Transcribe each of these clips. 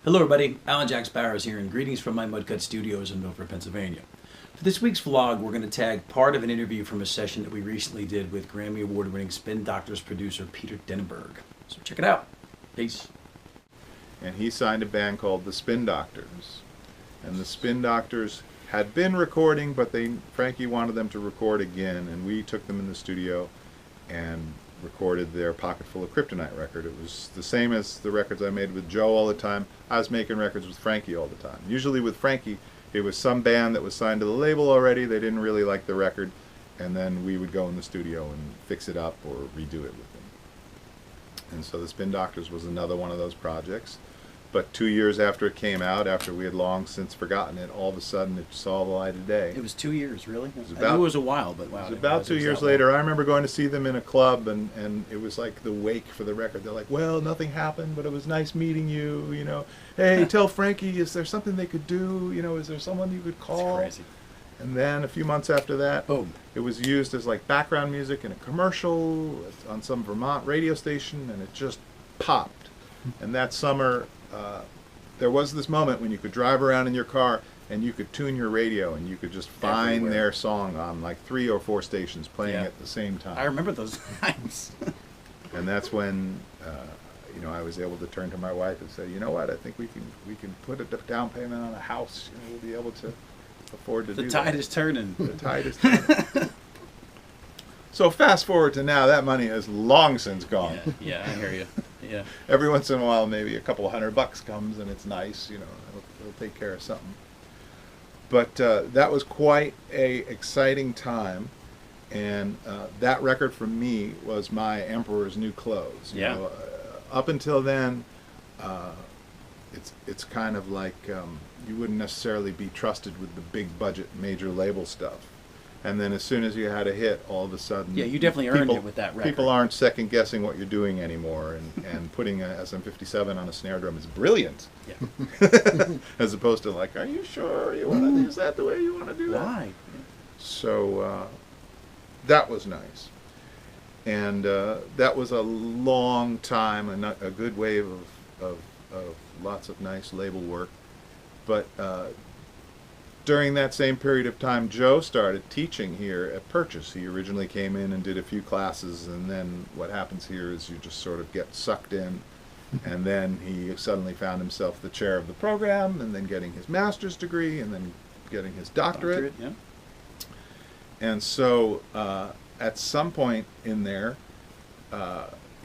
Hello everybody, Alan Jack Sparrows here, and greetings from my Mudcut studios in Milford, Pennsylvania. For this week's vlog, we're going to tag part of an interview from a session that we recently did with Grammy Award-winning Spin Doctors producer Peter Denenberg. So check it out. Peace. And he signed a band called the Spin Doctors. And the Spin Doctors had been recording, but Frankie wanted them to record again, and we took them in the studio and recorded their Pocket Full of Kryptonite record. It was the same as the records I made with Joe all the time. I was making records with Frankie all the time. Usually with Frankie, it was some band that was signed to the label already. They didn't really like the record, and then we would go in the studio and fix it up or redo it with them. And so the Spin Doctors was another one of those projects. But 2 years after it came out, after we had long since forgotten it, all of a sudden it saw the light of day. It was 2 years, really? I About, knew it was a while, but wow. It was about 2 years later. I remember going to see them in a club, and it was like the wake for the record. They're like, well, nothing happened, but it was nice meeting you, you know. Hey, tell Frankie, is there something they could do? You know, is there someone you could call? That's crazy. And then a few months after that, boom, it was used as like background music in a commercial on some Vermont radio station, and it just popped. And that summer, there was this moment when you could drive around in your car and you could tune your radio and you could just find everywhere. their song on like 3 or 4 stations playing Yeah. at the same time. I remember those times. And that's when you know, I was able to turn to my wife and say, you know what, I think we can put a down payment on a house. You know, we'll be able to afford to do that. The tide is turning. The tide is turning. So fast forward to now, that money has long since gone. Yeah, I hear you. Yeah. Every once in a while, maybe a couple $100 comes, and it's nice. You know, it'll take care of something. But that was quite a exciting time, and that record for me was my Emperor's New Clothes. You know, up until then, it's kind of like you wouldn't necessarily be trusted with the big budget major label stuff. And then as soon as you had a hit, all of a sudden... Yeah, you definitely earned it with that record. People aren't second-guessing what you're doing anymore, and putting a SM57 on a snare drum is brilliant. Yeah. As opposed to like, are you sure you want to use that the way you want to do that? Why? So that was nice. And that was a long time, a good wave of lots of nice label work. But... during that same period of time, Joe started teaching here at Purchase. He originally came in and did a few classes, and then what happens here is you just sort of get sucked in, and then he suddenly found himself the chair of the program, and then getting his master's degree, and then getting his doctorate. Yeah. And so at some point in there,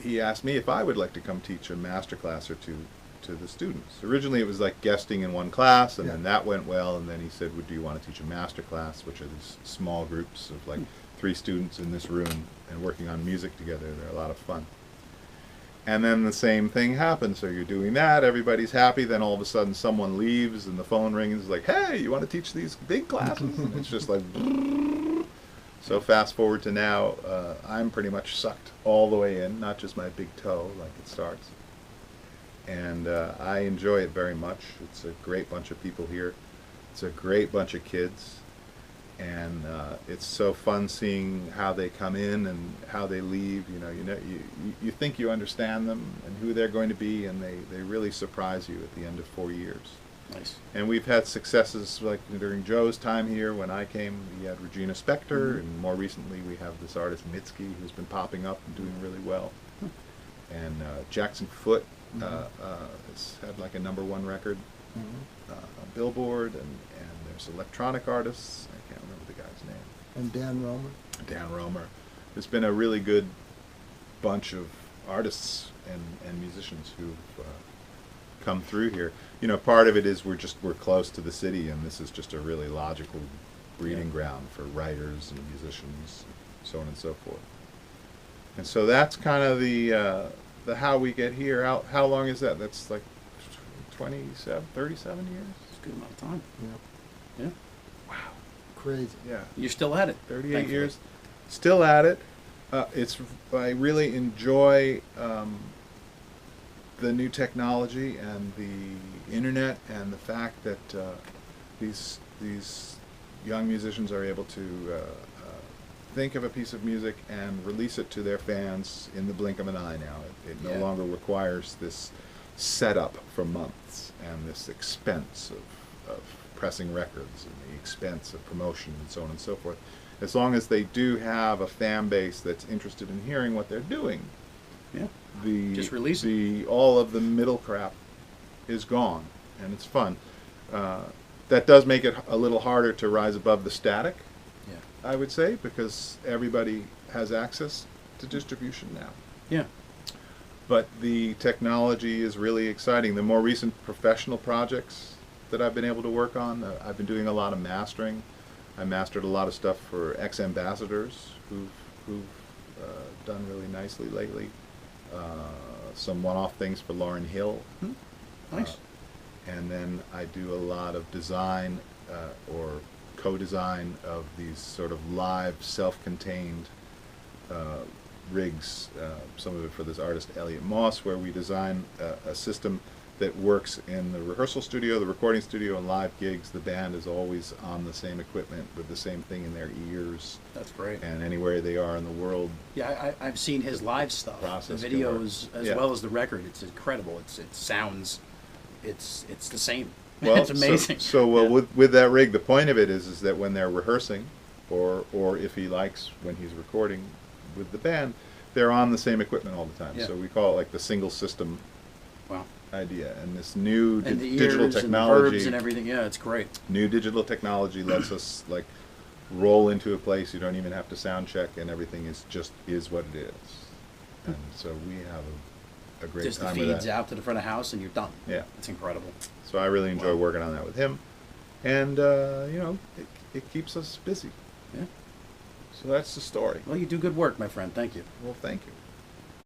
he asked me if I would like to come teach a master class or two to the students. Originally it was like guesting in one class, and then that went well, and then he said, do you want to teach a master class, which are these small groups of like 3 students in this room and working on music together. They're a lot of fun. And then the same thing happens. So you're doing that, everybody's happy, then all of a sudden someone leaves and the phone rings, like, hey, you want to teach these big classes? And it's just like so fast forward to now, I'm pretty much sucked all the way in, not just my big toe like it starts. And I enjoy it very much. It's a great bunch of people here. It's a great bunch of kids, and it's so fun seeing how they come in and how they leave. You think you understand them and who they're going to be, and they really surprise you at the end of 4 years. Nice. And we've had successes like during Joe's time here. When I came, we had Regina Spektor, and more recently we have this artist Mitski, who's been popping up and doing really well. And Jackson Foote has had like a #1 record on Billboard, and there's electronic artists. I can't remember the guy's name. And Dan Romer. Dan Romer. There's been a really good bunch of artists and musicians who've come through here. You know, part of it is we're close to the city, and this is just a really logical breeding ground for writers and musicians, so on and so forth. And so that's kind of the how we get here. How long is that? That's like 37 years? It's a good amount of time. Yeah. Yeah. Wow. Crazy. Yeah. You're still at it. 38 thankfully. years. Still at it. I really enjoy the new technology and the internet, and the fact that these young musicians are able to think of a piece of music and release it to their fans in the blink of an eye now. It no longer requires this setup for months and this expense of pressing records and the expense of promotion and so on and so forth. As long as they do have a fan base that's interested in hearing what they're doing, Yeah. the Just release it. all of the middle crap is gone, and it's fun. That does make it a little harder to rise above the static, Yeah. I would say, because everybody has access to distribution now. Yeah. But the technology is really exciting. The more recent professional projects that I've been able to work on, I've been doing a lot of mastering. I mastered a lot of stuff for ex-ambassadors who've done really nicely lately. Some one-off things for Lauryn Hill. Nice. And then I do a lot of design or co-design of these sort of live, self-contained rigs. Some of it for this artist Elliot Moss, where we design a system that works in the rehearsal studio, the recording studio, and live gigs. The band is always on the same equipment with the same thing in their ears. That's great. And anywhere they are in the world. Yeah, I've seen his live stuff, the Process videos killer. as Yeah. well as the record. It's incredible. It sounds, it's the same. Well, it's amazing. So Yeah. with that rig, the point of it is that when they're rehearsing, or if he likes when he's recording with the band, they're on the same equipment all the time. Yeah. So we call it like the single system Wow. idea. And this new And the digital ears and the technology, verbs and everything. Yeah, it's great. new digital technology lets us like roll into a place. You don't even have to sound check, and everything is what it is. And so we have a great Just the time with feeds that. out to the front of house and you're done. Yeah. It's incredible. So I really enjoy Wow. working on that with him, and it keeps us busy. Yeah. So that's the story. Well, you do good work, my friend. Thank you. Well, thank you.